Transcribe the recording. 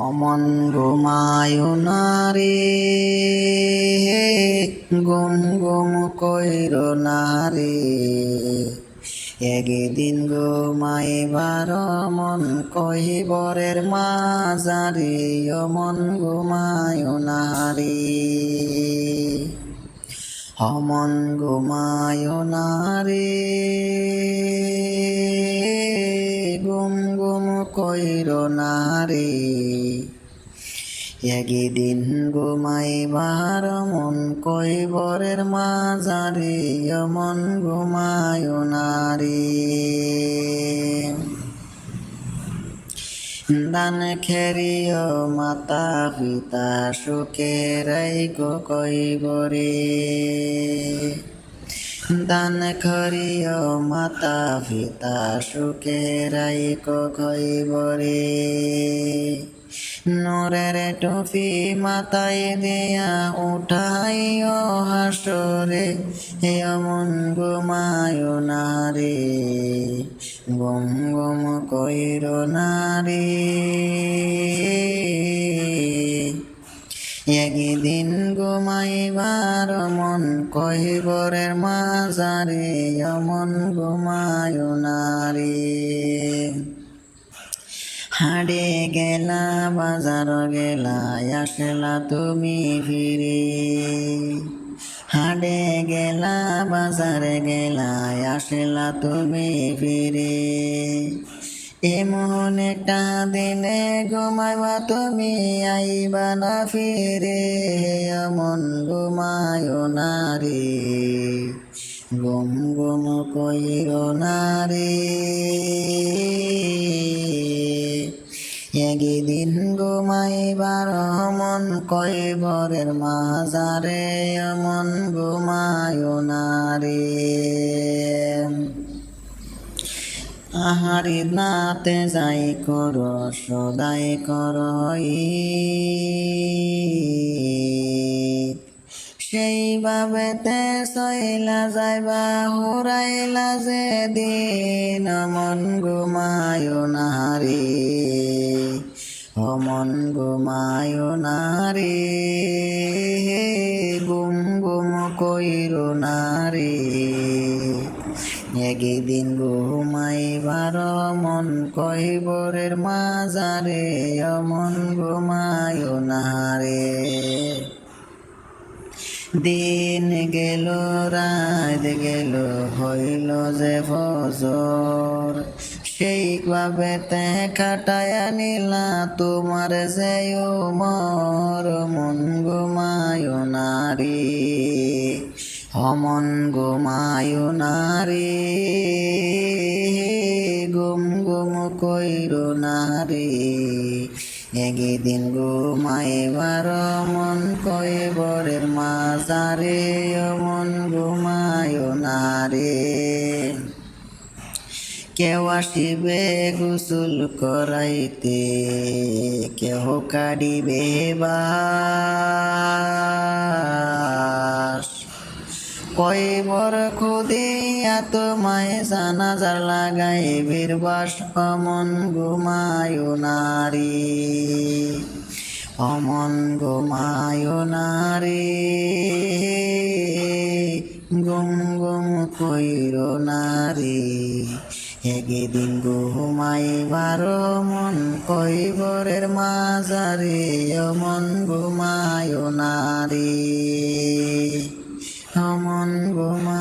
অমন ঘুমায় না রে, গুম গুম কইর না রে, একদিন ঘুমাইবার মন কহিবরের মাঝারে, অমন ঘুমায় না রে, অমন ঘুমায় না রে, গুম গুম কইর না রে, একদিন ঘুমাইবার মন কইবরের মাঝারে, অমন ঘুমায় না রে। দান খেরিও মাতা পিতা সুখে রাইকো কইবরে, দান করিও মাতা পিতা সুখে রাইকো কইবরে, নূরের টুপি মাথায় দিয়া উঠাইও হাসরে, এমন ঘুমায় না রে, গুম গুম কইর না রে, একদিন ঘুমাইবার মন কহিবরের মাঝারে, এমন ঘুমায় না রে। হাড়ে গেলা বাজার গেলা আসলা তুমি ফিরে, হাড়ে গেলা বাজার গেলা আসলা তুমি ফিরে, এমন একটা দিনে ঘুমাইবা তুমি আইবা না ফিরে, এমন ঘুমায় না রে, গুম গুম কইর না রে, একদিন ঘুমাইবার মন কইবরের মাঝারে, এমন ঘুমায় না রে। আহারি নাতে যাই কর সদাই কর, সেইভাবেতে সইলা যাইবা হুরাইলা যে দিন, মন ঘুমায় না রে, অমন ঘুমায় না রে, গুম গুম কইর না রে, একদিন ঘুমাইবার মন কহিবরের মাঝারে, অমন ঘুমায় না রে। দিন গেল রাত গেল হইল যে ফজর, সেইভাবে তে কাটায়া নিলা তোমার যে উমর, মন ঘুমায় না রে, অমন ঘুমায় না রে, গুম গুম কইর না রে, একদিন ঘুমাইবার মন কইবরের মাঝারে, অমন ঘুমায় না রে। কেউ আসিবে গোসল করাইতে, কেহ কাড়িবে বাস, কইবর খুদিয়া তোমায় জানাজার লাগাইবির বাস, অমন ঘুমায় না রে, অমন ঘুমায় না রে, গুম গুম কইর না রে, একদিন ঘুমাইবার মন কইবরের মাঝারে, অমন ঘুমায় না রে, অমন ঘুমায়